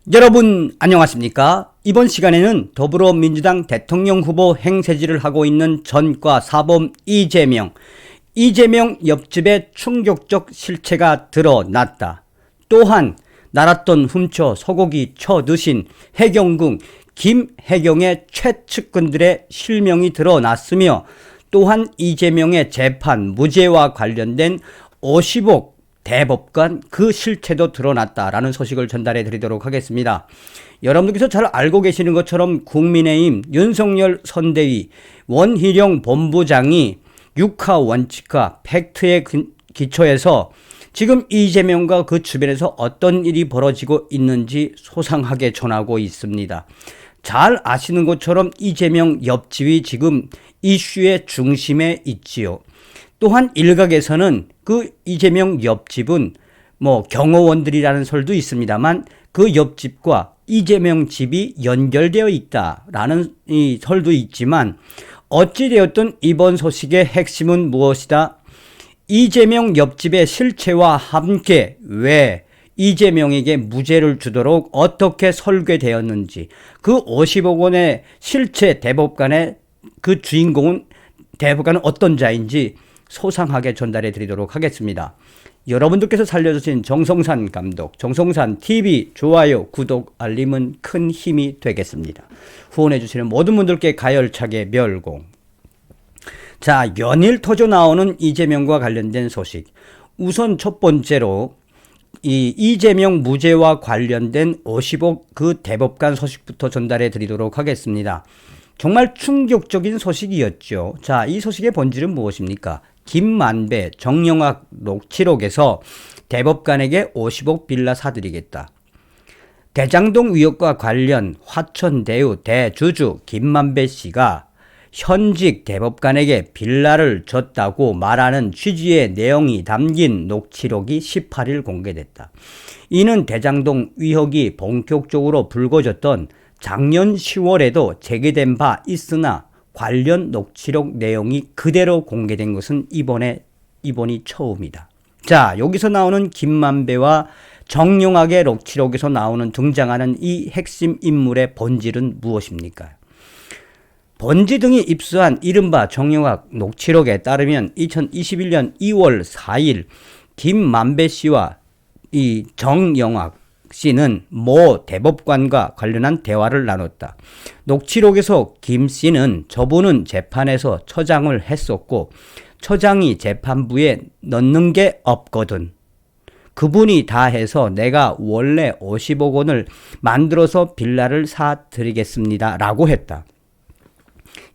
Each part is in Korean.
여러분 안녕하십니까? 이번 시간에는 더불어민주당 대통령 후보 행세지를 하고 있는 전과 사범 이재명 옆집에 충격적 실체가 드러났다. 또한 나랏돈 훔쳐 소고기 쳐드신 해경궁 김해경의 최측근들의 실명이 드러났으며, 또한 이재명의 재판 무죄와 관련된 50억 대법관 그 실체도 드러났다라는 소식을 전달해 드리도록 하겠습니다. 여러분들께서 잘 알고 계시는 것처럼 국민의힘 윤석열 선대위 원희룡 본부장이 육하 원칙과 팩트에 기초해서 지금 이재명과 그 주변에서 어떤 일이 벌어지고 있는지 소상하게 전하고 있습니다. 잘 아시는 것처럼 이재명 옆집이 지금 이슈의 중심에 있지요. 또한 일각에서는 그 이재명 옆집은 경호원들이라는 설도 있습니다만, 그 옆집과 이재명 집이 연결되어 있다라는 이 설도 있지만, 어찌되었든 이번 소식의 핵심은 무엇이다? 이재명 옆집의 실체와 함께 왜 이재명에게 무죄를 주도록 어떻게 설계되었는지, 그 50억 원의 실체 대법관의 그 주인공은 대법관은 어떤 자인지 소상하게 전달해 드리도록 하겠습니다. 여러분들께서 살려주신 정성산 감독, 정성산 TV 좋아요, 구독, 알림은 큰 힘이 되겠습니다. 후원해 주시는 모든 분들께 가열차게 멸공. 자, 연일 터져 나오는 이재명과 관련된 소식. 우선 첫 번째로 이 이재명 무죄와 관련된 50억 그 대법관 소식부터 전달해 드리도록 하겠습니다. 정말 충격적인 소식이었죠. 자, 이 소식의 본질은 무엇입니까? 김만배 정영학 녹취록에서 대법관에게 50억 빌라 사드리겠다. 대장동 의혹과 관련 화천대유 대주주 김만배 씨가 현직 대법관에게 빌라를 줬다고 말하는 취지의 내용이 담긴 녹취록이 18일 공개됐다. 이는 대장동 의혹이 본격적으로 불거졌던 작년 10월에도 제기된 바 있으나 관련 녹취록 내용이 그대로 공개된 것은 이번이 처음이다. 자, 여기서 나오는 김만배와 정용학의 녹취록에서 등장하는 이 핵심 인물의 본질은 무엇입니까? 번지 등이 입수한 이른바 정용학 녹취록에 따르면 2021년 2월 4일 김만배 씨와 이 정영학 씨는 모 대법관과 관련한 대화를 나눴다. 녹취록에서 김 씨는 저분은 재판에서 처장을 했었고 처장이 재판부에 넣는 게 없거든. 그분이 다 해서 내가 원래 50억 원을 만들어서 빌라를 사드리겠습니다 라고 했다.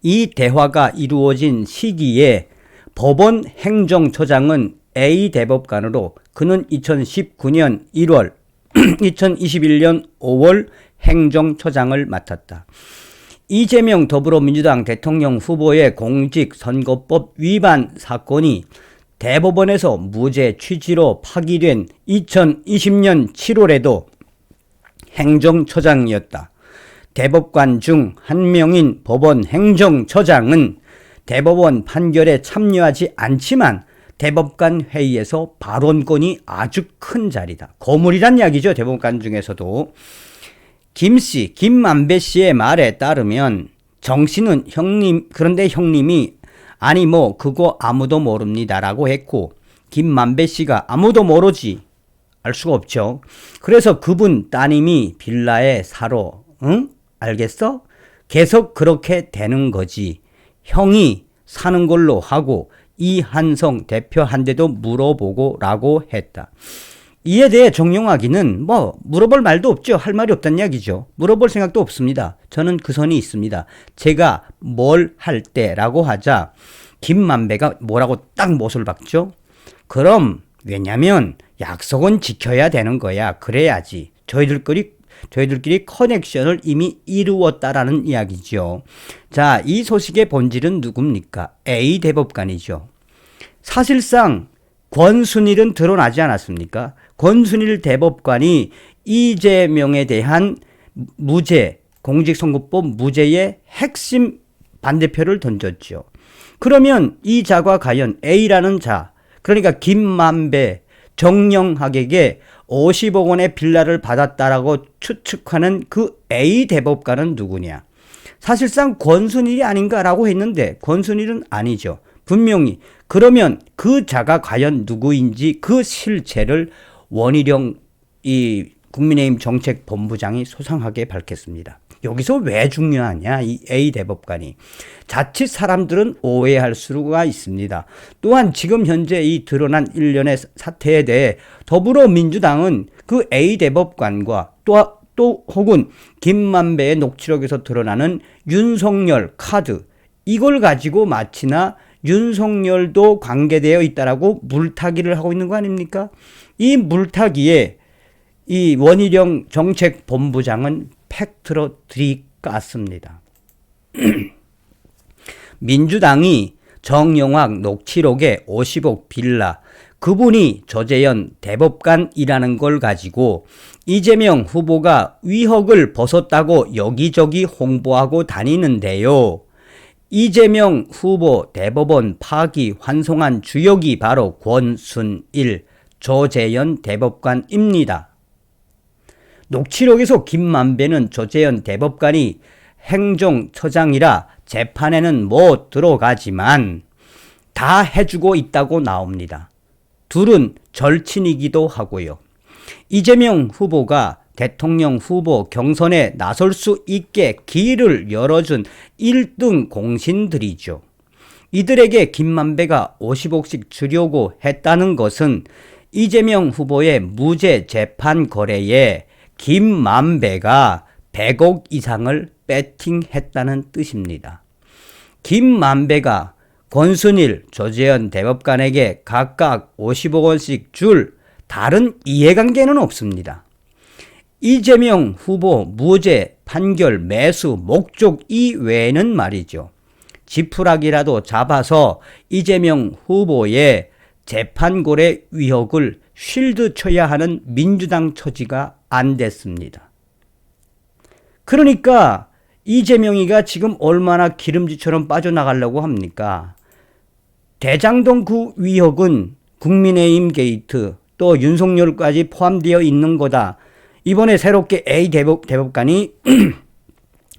이 대화가 이루어진 시기에 법원 행정처장은 A 대법관으로, 그는 2019년 1월 2021년 5월 행정처장을 맡았다. 이재명 더불어민주당 대통령 후보의 공직선거법 위반 사건이 대법원에서 무죄 취지로 파기된 2020년 7월에도 행정처장이었다. 대법관 중 한 명인 법원 행정처장은 대법원 판결에 참여하지 않지만 대법관 회의에서 발언권이 아주 큰 자리다. 거물이란 이야기죠. 대법관 중에서도. 김만배 씨의 말에 따르면 정 씨는 그런데 형님이 아니 그거 아무도 모릅니다 라고 했고, 김만배 씨가 아무도 모르지, 알 수가 없죠. 그래서 그분 따님이 빌라에 사러, 응? 알겠어? 계속 그렇게 되는 거지. 형이 사는 걸로 하고 이한성 대표한테도 물어보고 라고 했다. 이에 대해 정용학이는 물어볼 말도 없죠. 할 말이 없다는 이야기죠. 물어볼 생각도 없습니다. 저는 그 선이 있습니다. 제가 뭘 할 때라고 하자 김만배가 뭐라고 딱 못을 박죠. 그럼 왜냐면 약속은 지켜야 되는 거야. 그래야지. 저희들끼리 커넥션을 이미 이루었다라는 이야기죠. 자, 이 소식의 본질은 누굽니까? A 대법관이죠. 사실상 권순일은 드러나지 않았습니까? 권순일 대법관이 이재명에 대한 무죄, 공직선거법 무죄의 핵심 반대표를 던졌죠. 그러면 이 자가 과연 A라는 자, 그러니까 김만배, 정영학에게 50억 원의 빌라를 받았다라고 추측하는 그 A 대법관은 누구냐? 사실상 권순일이 아닌가라고 했는데 권순일은 아니죠. 분명히 그러면 그 자가 과연 누구인지 그 실체를 원희룡 이 국민의힘 정책본부장이 소상하게 밝혔습니다. 여기서 왜 중요하냐? 이 A 대법관이. 자칫 사람들은 오해할 수가 있습니다. 또한 지금 현재 이 드러난 일련의 사태에 대해 더불어민주당은 그 A 대법관과 또 혹은 김만배의 녹취록에서 드러나는 윤석열 카드 이걸 가지고 마치나 윤석열도 관계되어 있다라고 물타기를 하고 있는 거 아닙니까? 이 물타기에 이 원희룡 정책본부장은 팩트로 들이깠습니다. 민주당이 정영학 녹취록에 50억 빌라 그분이 조재현 대법관이라는 걸 가지고 이재명 후보가 위협을 벗었다고 여기저기 홍보하고 다니는데요. 이재명 후보 대법원 파기 환송한 주역이 바로 권순일, 조재현 대법관입니다. 녹취록에서 김만배는 조재현 대법관이 행정처장이라 재판에는 못 들어가지만 다 해주고 있다고 나옵니다. 둘은 절친이기도 하고요. 이재명 후보가 대통령 후보 경선에 나설 수 있게 길을 열어준 1등 공신들이죠. 이들에게 김만배가 50억씩 주려고 했다는 것은 이재명 후보의 무죄 재판 거래에 김만배가 100억 이상을 배팅했다는 뜻입니다. 김만배가 권순일, 조재현 대법관에게 각각 50억 원씩 줄 다른 이해관계는 없습니다. 이재명 후보 무죄 판결 매수 목적 이외에는 말이죠. 지푸라기라도 잡아서 이재명 후보의 재판고래 위협을 쉴드 쳐야 하는 민주당 처지가 안 됐습니다. 그러니까 이재명이가 지금 얼마나 기름지처럼 빠져나가려고 합니까? 대장동 그 위협은 국민의힘 게이트 또 윤석열까지 포함되어 있는 거다. 이번에 새롭게 A 대법관이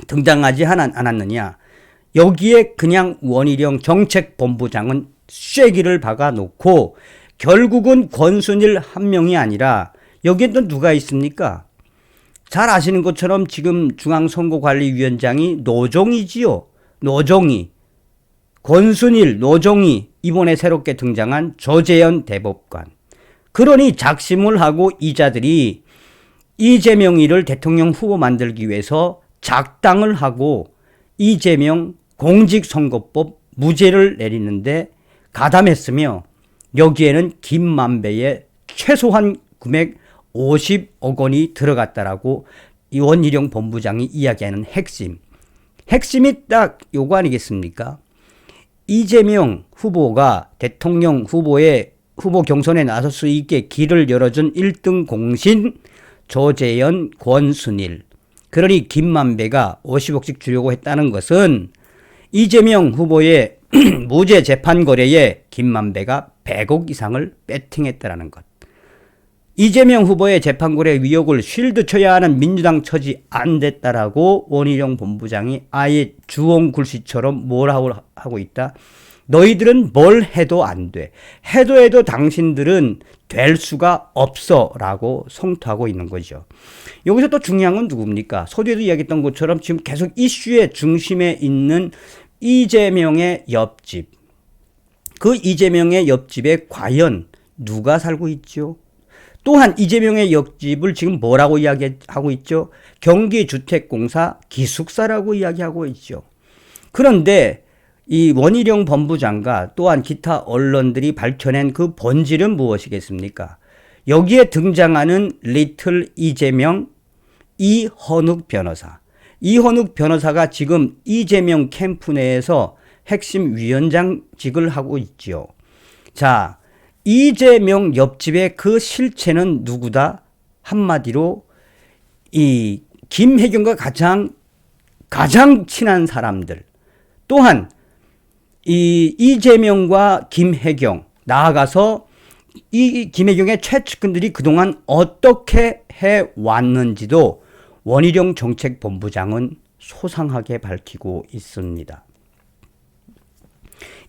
등장하지 않았느냐. 여기에 그냥 원희룡 정책본부장은 쐐기를 박아놓고 결국은 권순일 한 명이 아니라 여기에 또 누가 있습니까? 잘 아시는 것처럼 지금 중앙선거관리위원장이 노종이지요. 노종이. 권순일, 노종이 이번에 새롭게 등장한 조재현 대법관. 그러니 작심을 하고 이자들이 이재명이를 대통령 후보 만들기 위해서 작당을 하고 이재명 공직선거법 무죄를 내리는데 가담했으며 여기에는 김만배의 최소한 금액 50억 원이 들어갔다라고 원희룡 본부장이 이야기하는 핵심이 딱 요거 아니겠습니까? 이재명 후보가 대통령 후보의 후보 경선에 나설 수 있게 길을 열어준 1등 공신 조재현, 권순일. 그러니 김만배가 50억씩 주려고 했다는 것은 이재명 후보의 무죄 재판 거래에 김만배가 100억 이상을 배팅했다는 것. 이재명 후보의 재판 거래 위협을 쉴드 쳐야 하는 민주당 처지 안 됐다라고 원희룡 본부장이 아예 주홍 글씨처럼 뭐라고 하고 있다. 너희들은 뭘 해도 안 돼. 해도 당신들은 될 수가 없어 라고 성토하고 있는 거죠. 여기서 또 중요한 건 누굽니까? 서두에도 이야기했던 것처럼 지금 계속 이슈의 중심에 있는 이재명의 옆집. 그 이재명의 옆집에 과연 누가 살고 있죠? 또한 이재명의 옆집을 지금 뭐라고 이야기하고 있죠? 경기주택공사 기숙사라고 이야기하고 있죠. 그런데 이 원희룡 본부장과 또한 기타 언론들이 밝혀낸 그 본질은 무엇이겠습니까? 여기에 등장하는 리틀 이재명, 이헌욱 변호사. 이헌욱 변호사가 지금 이재명 캠프 내에서 핵심 위원장직을 하고 있죠. 자, 이재명 옆집의 그 실체는 누구다? 한마디로 이 김혜경과 가장 친한 사람들. 또한 이 이재명과 김혜경 나아가서 이 김혜경의 최측근들이 그동안 어떻게 해왔는지도 원희룡 정책본부장은 소상하게 밝히고 있습니다.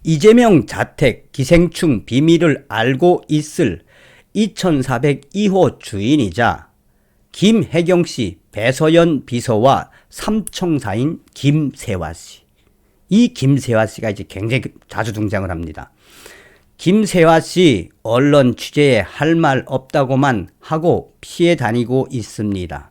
이재명 자택 기생충 비밀을 알고 있을 2402호 주인이자 김혜경씨 배서연 비서와 삼총사인 김세화씨. 이 김세화씨가 이제 굉장히 자주 등장을 합니다. 김세화씨 언론 취재에 할 말 없다고만 하고 피해 다니고 있습니다.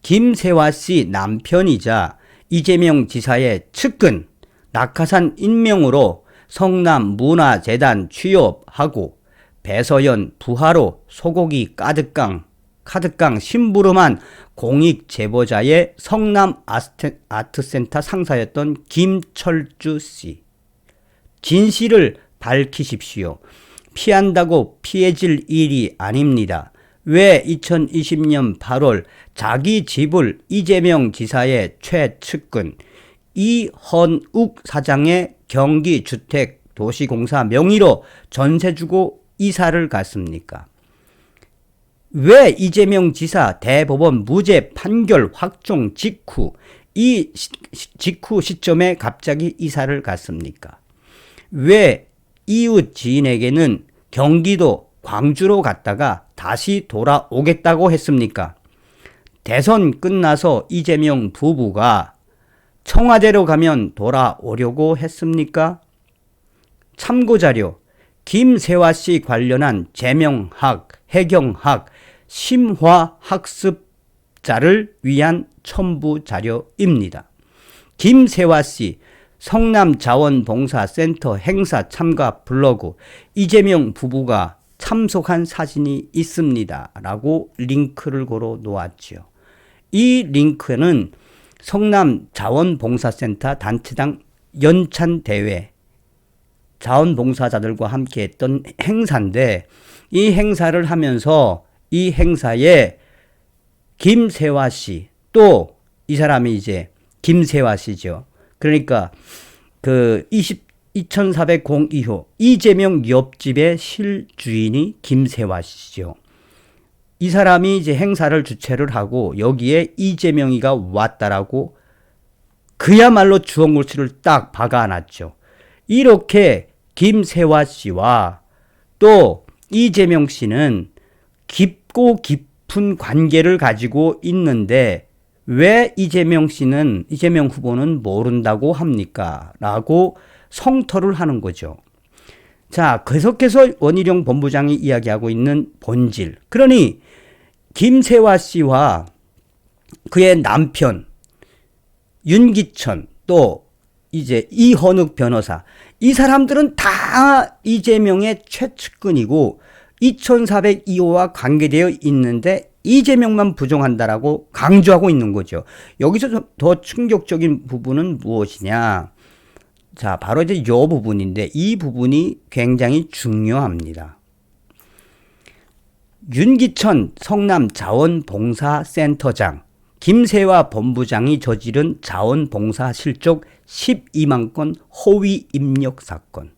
김세화씨 남편이자 이재명 지사의 측근 낙하산 임명으로 성남문화재단 취업하고 배서연 부하로 소고기 카드깡 심부름한 공익제보자의 성남아트센터 상사였던 김철주씨. 진실을 밝히십시오. 피한다고 피해질 일이 아닙니다. 왜 2020년 8월 자기 집을 이재명 지사의 최측근 이헌욱 사장의 경기주택도시공사 명의로 전세 주고 이사를 갔습니까? 왜 이재명 지사 대법원 무죄 판결 확정 직후 시점에 갑자기 이사를 갔습니까? 왜 이웃 지인에게는 경기도 광주로 갔다가 다시 돌아오겠다고 했습니까? 대선 끝나서 이재명 부부가 청와대로 가면 돌아오려고 했습니까? 참고자료, 김세화씨 관련한 제명학, 해경학, 심화학습자를 위한 첨부자료입니다. 김세화씨 성남자원봉사센터 행사 참가 블로그 이재명 부부가 참석한 사진이 있습니다. 라고 링크를 걸어 놓았죠. 이 링크는 성남자원봉사센터 단체장 연찬대회 자원봉사자들과 함께 했던 행사인데 이 행사를 하면서 이 행사에 김세화 씨, 또 이 사람이 이제 김세화 씨죠. 그러니까 그 2402호 이재명 옆집의 실주인이 김세화 씨죠. 이 사람이 이제 행사를 주최를 하고 여기에 이재명이가 왔다라고 그야말로 주홍글씨를 딱 박아놨죠. 이렇게 김세화 씨와 또 이재명 씨는 깊고 깊은 관계를 가지고 있는데 왜 이재명 후보는 모른다고 합니까? 라고 성토를 하는 거죠. 자, 계속해서 원희룡 본부장이 이야기하고 있는 본질. 그러니 김세화 씨와 그의 남편 윤기천 또 이제 이헌욱 변호사, 이 사람들은 다 이재명의 최측근이고 2402호와 관계되어 있는데 이재명만 부정한다라고 강조하고 있는 거죠. 여기서 더 충격적인 부분은 무엇이냐? 자, 바로 이제 이 부분인데 이 부분이 굉장히 중요합니다. 윤기천 성남자원봉사센터장, 김세화 본부장이 저지른 자원봉사 실적 12만 건 허위 입력 사건.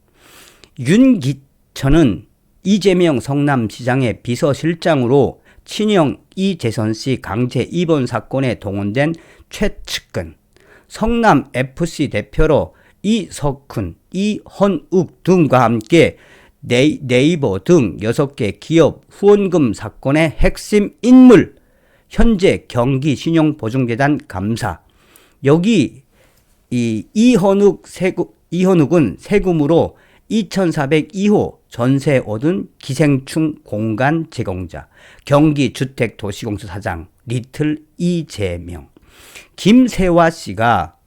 윤기천은 이재명 성남시장의 비서실장으로 친형 이재선 씨 강제 입원 사건에 동원된 최측근, 성남FC 대표로 이석훈, 이헌욱 등과 함께 네이버 등 6개 기업 후원금 사건의 핵심 인물, 현재 경기신용보증재단 감사. 여기 이헌욱은 세금으로 2402호 전세 얻은 기생충 공간 제공자, 경기주택도시공사 사장 리틀 이재명. 김세화 씨가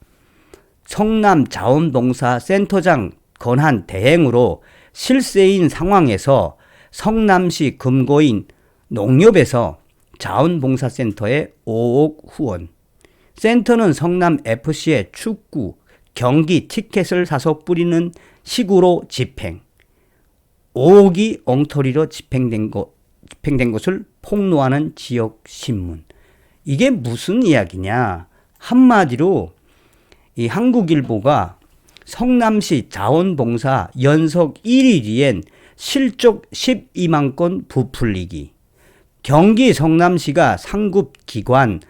성남자원봉사센터장 권한 대행으로 실세인 상황에서 성남시 금고인 농협에서 자원봉사센터에 5억 후원. 센터는 성남FC의 축구, 경기 티켓을 사서 뿌리는 식으로 집행. 5억이 엉터리로 집행된 것을 폭로하는 지역신문. 이게 무슨 이야기냐? 한마디로 이 한국일보가 성남시 자원봉사 연석 1위 뒤엔 실적 12만 건 부풀리기. 경기 성남시가 상급기관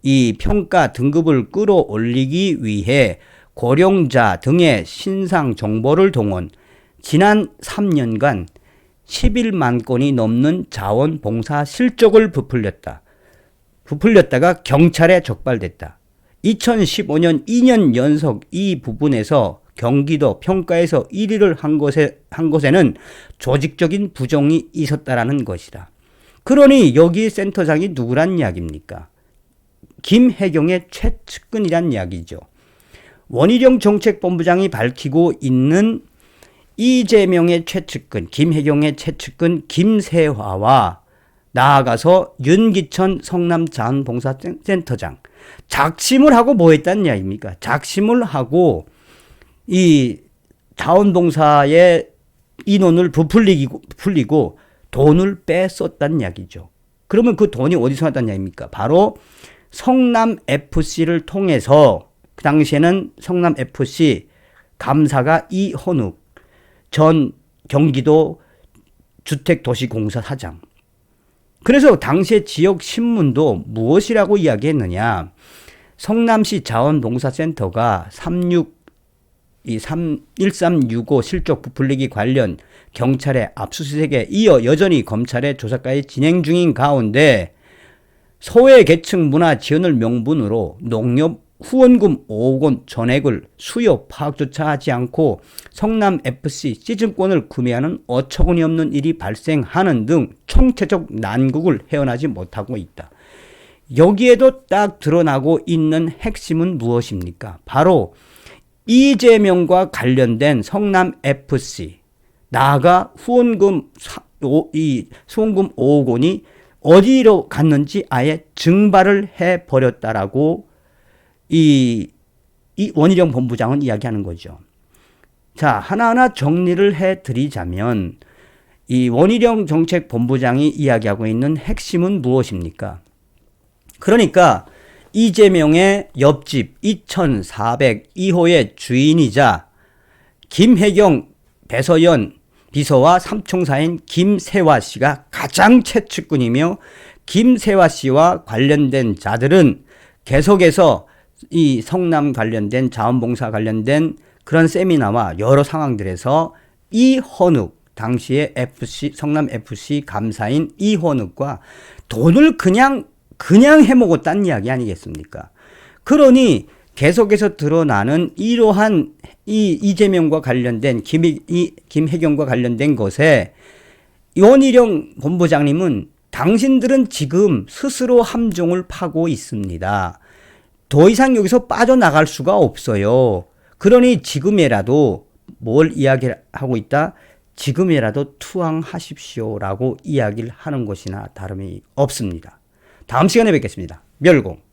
이 평가 등급을 끌어올리기 위해 고령자 등의 신상 정보를 동원 지난 3년간 11만 건이 넘는 자원봉사 실적을 부풀렸다가 경찰에 적발됐다. 2015년 2년 연속 이 부분에서 경기도 평가에서 1위를 한 것에는 조직적인 부정이 있었다라는 것이다. 그러니 여기 센터장이 누구란 이야기입니까? 김혜경의 최측근이란 이야기죠. 원희룡 정책본부장이 밝히고 있는 이재명의 최측근, 김혜경의 최측근 김세화와 나아가서 윤기천 성남자원봉사센터장 작심을 하고 뭐 했다는 이야기입니까? 작심을 하고 이 자원봉사의 인원을 부풀리고 돈을 뺐었다는 이야기죠. 그러면 그 돈이 어디서 났다는 이야기입니까? 바로 성남FC를 통해서 그 당시에는 성남FC 감사가 이헌욱 전 경기도 주택도시공사 사장. 그래서 당시에 지역 신문도 무엇이라고 이야기했느냐. 성남시 자원봉사센터가 1365 실적 부풀리기 관련 경찰의 압수수색에 이어 여전히 검찰의 조사까지 진행 중인 가운데 소외계층 문화 지원을 명분으로 농협 후원금 5억 원 전액을 수요 파악조차 하지 않고 성남FC 시즌권을 구매하는 어처구니 없는 일이 발생하는 등 총체적 난국을 헤어나지 못하고 있다. 여기에도 딱 드러나고 있는 핵심은 무엇입니까? 바로 이재명과 관련된 성남FC 나아가 후원금 5억 원이 어디로 갔는지 아예 증발을 해버렸다라고 이 원희룡 본부장은 이야기하는 거죠. 자, 하나하나 정리를 해드리자면 이 원희룡 정책본부장이 이야기하고 있는 핵심은 무엇입니까? 그러니까 이재명의 옆집 2402호의 주인이자 김혜경 배서연 비서와 삼총사인 김세화 씨가 가장 최측근이며 김세화 씨와 관련된 자들은 계속해서 이 성남 관련된 자원봉사 관련된 그런 세미나와 여러 상황들에서 이헌욱 당시에 성남FC 감사인 이헌욱과 돈을 그냥 해먹었다는 이야기 아니겠습니까? 그러니 계속해서 드러나는 이러한 이재명과 관련된 김혜경과 관련된 것에 원희룡 본부장님은 당신들은 지금 스스로 함정을 파고 있습니다. 더 이상 여기서 빠져나갈 수가 없어요. 그러니 지금이라도 뭘 이야기하고 있다? 지금이라도 투항하십시오라고 이야기를 하는 것이나 다름이 없습니다. 다음 시간에 뵙겠습니다. 멸공.